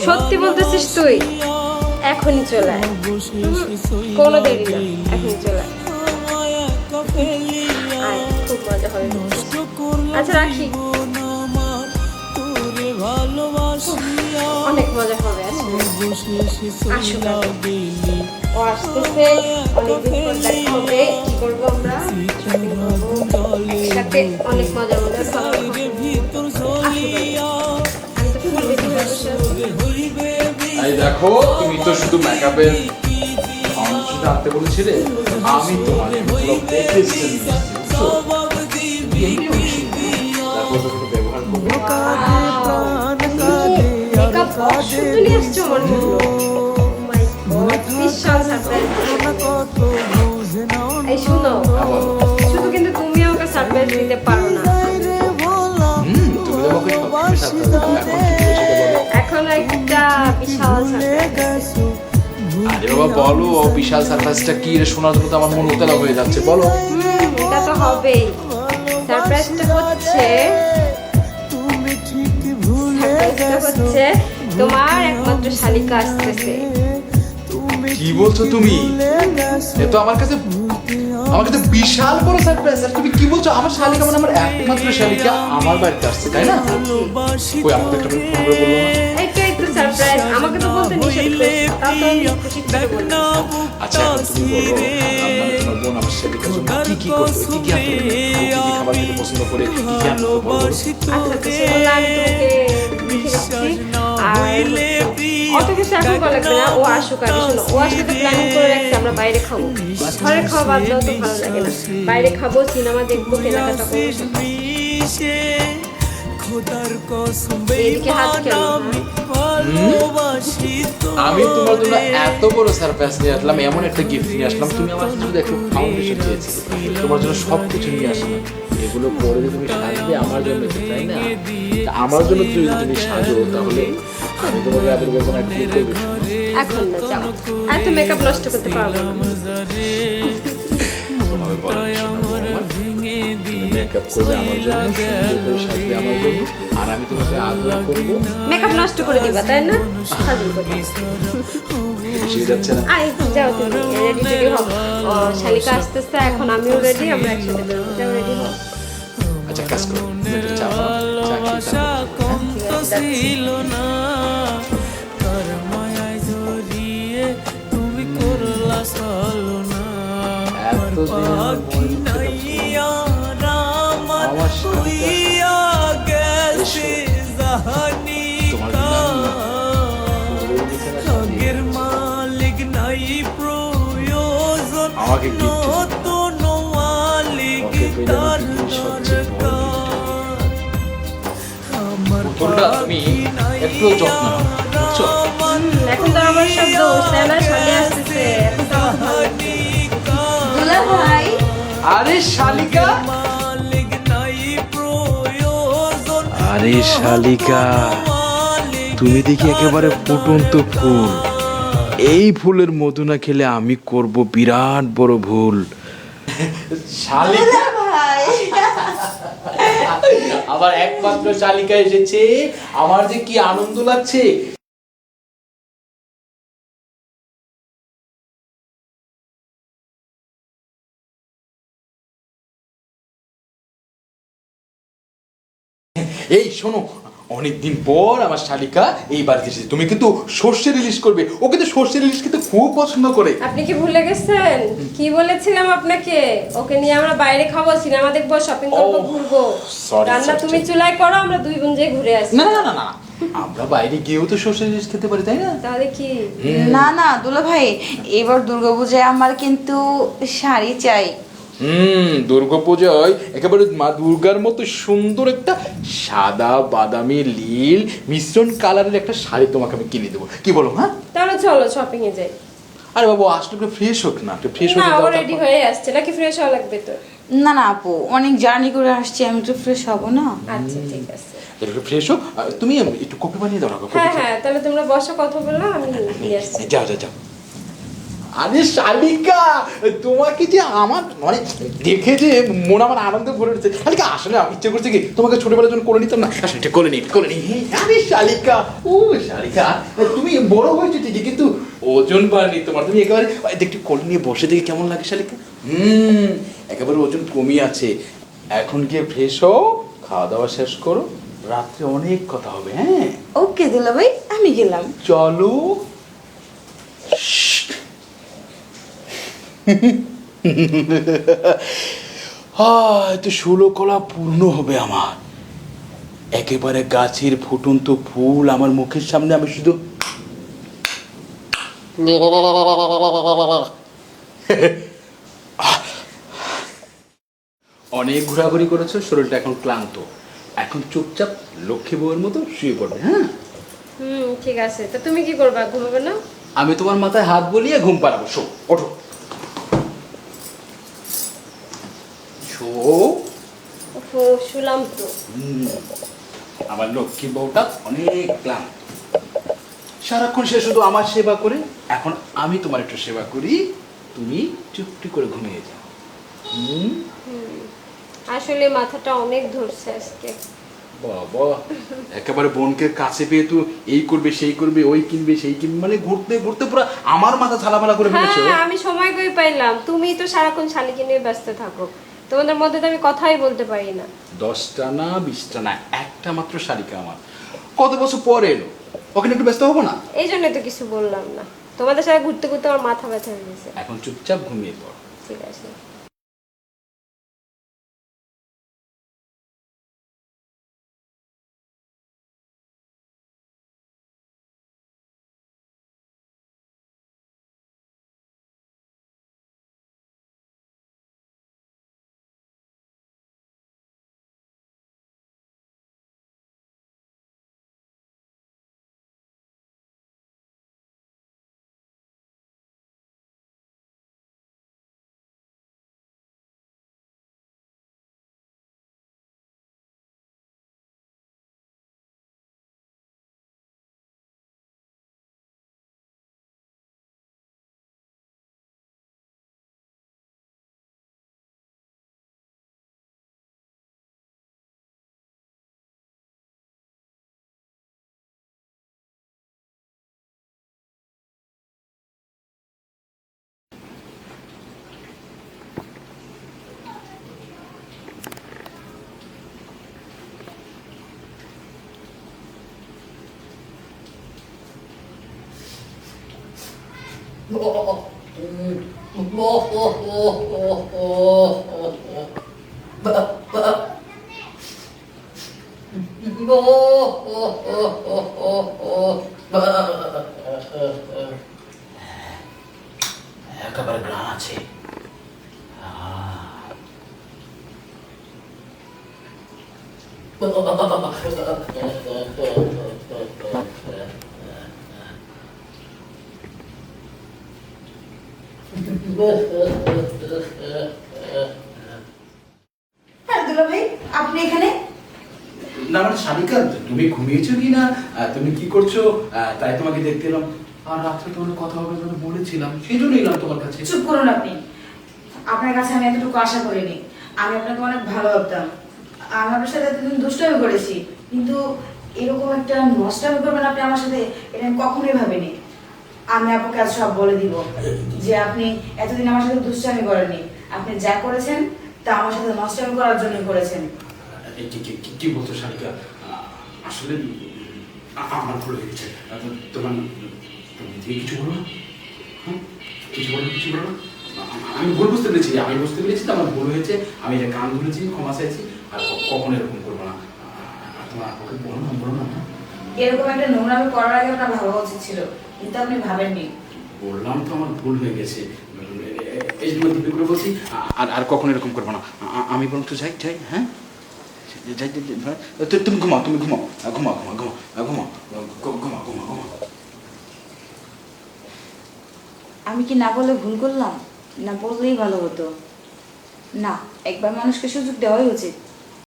সত্যি বলতেছিস তুই? এখনই চলে আয়, কোনো দেরি না, এখনই চলে আয়। আয়, খুব মজা হবে। আচ্ছা রাখি, অনেক মজা হবে। আসুক আগে। ও আসতেছে, অনেকদিন পর দেখা হবে। কি করবো আমরা? একসাথে অনেক মজা মজা খাওয়া হবে। আমি তো ফুল রেডি হয়ে বসে আছি। এই দেখো, তুমি তো শুধু মেকআপের ফাউন্ডেশনটা আনতে বলেছিলে, আমি তোমার পুরো প্যাকেজটা নিয়ে ব্যবহার করবো। মেকআপ বক্স শুধু নিয়ে আসছো আমার জন্য। মাই গড, বিশাল সারপ্রাইজ। এই শুনো, শুধু কিন্তু তুমি আমাকে সারপ্রাইজ দিতে পারো না। তুমি আমাকে সবকিছু এখন একটা বিশাল সারপ্রাইজ। আরে বাবা বলো, বিশাল সারপ্রাইজটা কি রে? শোনার জন্য তো আমার মন উতলা হয়ে যাচ্ছে, বলো। এটা তো হবেই। সারপ্রাইজটা হচ্ছে তোমার একমাত্র শালিকা আসতেছে। কি বলছো তুমি? এ তো আমার কাছে বিশাল বড় সারপ্রাইজ। আর তুমি কি বলছো? আমার শালিকা মানে আমার একমাত্র শালিকা আমার বাড়িতে আসছে, তাই না? ওই আমাকে একটা ফোন করে বললো না? এইটাই তো সারপ্রাইজ। আমাকে তো বলতে নিষেধ করেছে, তাও তো আমি খুশি করে বললাম। আচ্ছা এখন তুমি বলো, মানে তোমার বোন আমার শালিকার জন্য কি কি করবে, কি কি আনতে হবে, ও কি কি খাবার খেতে পছন্দ করে, কি কি আনতে হবে বলো। আচ্ছা তো সেগুলো আমি তোমাকে লিখে রাখছি। আর অত কিছু এখন বলা লাগবে না, ও আসুক আগে। শোনো, ও আসলে তো প্ল্যানিং করে রাখছি আমরা বাইরে খাবো। ঘরের খাওয়া বাদ দাও তো ভালো লাগে না। বাইরে খাবো, সিনেমা দেখবো, কেনাকাটা করবো। এদিকে হাত কেন? আমি তোমার জন্য এত বড় সারপ্রাইজ নিয়ে আসলাম, এমন একটা গিফট নিয়ে আসলাম। তুমি আমার কাছে শুধু একটা ফাউন্ডেশন চেয়েছিলে, তোমার জন্য সব কিছু নিয়ে আসলাম। এগুলো পরে যদি তুমি সাজবে আমার জন্য, তাই না? আমার জন্য যদি তুমি সাজো, তাহলে আমি তোমাকে আদর করবো না, কি করবে? এখন না, যাও। এত মেকআপ নষ্ট করতে পারবো না। তোমাকে বলা মেকআপ করবে আমার জন্য, সুন্দর করে সাজবে আমার জন্য, আর আমি তোমাকে আদর করবো। মেকআপ নষ্ট করে দিবা, তাই না? সাজুন করে। বুঝিয়ে যাচ্ছে না? আই যাও, তুমি রেডি টেডি হও। ও শালিকা আসতেছে, এখন আমিও রেডি, আমরা একসাথে বেরোবো। যাও, রেডি হও। আচ্ছা কাজ করো, তুমি একটু চা বানাও, চা খেয়ে আমাকে তুমি একটু যত্ন নাও, বুঝছো? এখন তো আমার সব দোষ, তাই না? সামনে আসতেছে, এখন তো আমার ভালো লাগছে। দুলা ভাই, আরে শালিকা, আরে শালিকা, তুমি দেখি একেবারে ফুটন্ত ফুল। এই ফুলের মধু না খেলে আমি করব বিরাট বড় ভুল। শালিকা আবার একমাত্র শালিকা এসেছে, আমার যে কি আনন্দ লাগছে। এই শোনো, অনেকদিন পর আমার শালিকা এই বাড়িতে এসেছে। তুমি কিন্তু সর্ষে রিলিজ করবে, ও কিন্তু সর্ষে রিলিজ কিন্তু খুব পছন্দ করে। আপনি কি ভুলে গেছেন কি বলেছিলাম আপনাকে? ওকে নিয়ে আমরা বাইরে খাবো, সিনেমা দেখবো, শপিং করবো, ঘুরবো। রান্না তুমি চুলায় করো, আমরা দুই বোন যে ঘুরে আসি। না না না না, আমরা বাইরে গিয়েও তো সর্ষে রিলিজ খেতে পারি, তাই না? তাহলে কি? না না দুলা ভাই, এবার দুর্গাপূজায় আমার কিন্তু শাড়ি চাই। দুর্গাপূজায় একেবারে মা দুর্গার মতো সুন্দর একটা সাদা বাদামি নীল মিশ্রণ কালারের একটা শাড়ি তোমাকে আমি কিনে দেবো, কি বলো? হ্যাঁ তাহলে চলো শপিং এ যাই। আরে বাবু আসলে একটু ফ্রেশ হোক না, একটু ফ্রেশ না, ও হোক। রেডি হয়ে আসছে, নাকি ফ্রেশ হওয়া লাগবে তো? না না আপু, অনেক জার্নি করে আসছি, আমি তো ফ্রেশ হব না। আচ্ছা ঠিক আছে। একটু ফ্রেশ হোক। তুমি একটু কফি বানিয়ে দাও না। হ্যাঁ হ্যাঁ, তাহলে তোমরা বসো, কথা বলো, আমি নিয়ে আসছি। যাও যাও যাও। আরে শালিকা, তোমাকে যে আমার মানে দেখে যে মন আমার আনন্দ ভরে উঠছে। শালিকা আসলে ইচ্ছে করছে কি তোমাকে ছোটবেলার জন্য করে নিতাম না, আসলে এটা করে নি। আরে শালিকা, ও শালিকা, তুমি বড় হয়েছো ঠিকই কিন্তু ওজন বাড়নি তোমার। তুমি একেবারে একটু কোলে নিয়ে বসে দেখে কেমন লাগে শালিকা? একেবারে ওজন কমই আছে। এখন গিয়ে ফ্রেশ হও, খাওয়া দাওয়া শেষ করো, রাত্রে অনেক কথা হবে। হ্যাঁ ওকে দুলা ভাই, আমি গেলাম। চলো। হয়তো 16 কলা পূর্ণ হবে আমার। একেবারে গাছের ফুটন্ত ফুল আমার মুখের সামনে, আমি শুধু অনেক ঘোরাঘুরি করেছো, শরীরটা এখন ক্লান্ত। এখন চুপচাপ লক্ষ্মী বউয়ের মতো শুয়ে পড়বে। হ্যাঁ ঠিক আছে। তো তুমি কি করবা, ঘুমাবে না? আমি তোমার মাথায় হাত বলিয়ে ঘুম পাড়াবো। শো, ওঠো। শো। ওহো, শুলাম তো। আমার লক্ষ্মী বউটা অনেক ক্লান্ত, সারাক্ষণ সে শুধু আমার সেবা করে। এখন আমি তোমার একটু সেবা করি, তুমি চুপটি করে ঘুমিয়ে যাও। আসলে মাথাটা অনেক ধরছে আজকে। বাবা, একেবারে বোনকে কাছে পেয়ে তো এই করবে সেই করবে, ওই কিনবে সেই কিনবে, মানে ঘুরতে ঘুরতে পুরো আমার মাথা ঝালাপালা করে ফেলেছো। হ্যাঁ, আমি সময় কই পাইলাম? তুমি তো সারাক্ষণ শালিকে নিয়ে ব্যস্ত থাকো, তোমাদের মধ্যে তো আমি কথাই বলতে পারি না। 10টা না 20টা না, একটা মাত্র শালিকা আমার কত বছর পরে এলো, ওখানে একটু ব্যস্ত হবো না? এই জন্য তো কিছু বললাম না। তোমাদের সাথে ঘুরতে ঘুরতে আমার মাথা ব্যথা হয়ে গেছে। এখন চুপচাপ ঘুমিয়ে পড়ো। ঠিক আছে। একেবারে গ্রাম আছে। হ্যাঁ দুলা ভাই, আপনি এখানে? না মানে শালিকা, তুমি ঘুমিয়েছো কি না, তুমি কি করছো, তাই তোমাকে দেখতে এলাম। আর রাত্রে তোমার কথা হবে বলে বলেছিলাম, সেই জন্য এলাম তোমার কাছে। চুপ করুন আপনি। আপনার কাছে আমি এতটুকু আশা করিনি। আমি আপনাকে অনেক ভালো ভাবতাম। আমি আপনার সাথে এতদিন দুষ্টামি করেছি, কিন্তু এরকম একটা নষ্টামি করবেন আপনি আমার সাথে, এটা আমি কখনোই ভাবিনি। আমি আপনাকে আজ সব বলে দিব যে আপনি এতদিন আমার সাথে দুষ্টামি করেননি। আপনি যা করেছেন তা আমার সাথে নষ্টামি করার জন্য করেছেন। কি বলছো শালিকা? আসলে আমার ভুল হয়ে গেছে। তোমার তুমি কিছু বলো না, হ্যাঁ কিছু বলো না। আমি ভুল বুঝতে পেরেছি, আমার ভুল হয়েছে। আমি এটা কান ধরেছি, ক্ষমা চাইছি, আর কখনো এরকম করবো না। তোমার ওকে বলো না। এরকম একটা নোংরামি করার আগে আপনার ভাবা উচিত ছিল, কিন্তু আপনি ভাবেননি। বললাম তো আমার ভুল হয়ে গেছে, এই জন্য দিব্যি করে বলছি আর কখনো এরকম করবো না। আমি বরং তো যাই। হ্যাঁ তুমি ঘুমাও। আমি কি না বলে ভুল করলাম? না বললেই ভালো হতো। না, একবার মানুষকে সুযোগ দেওয়াই উচিত।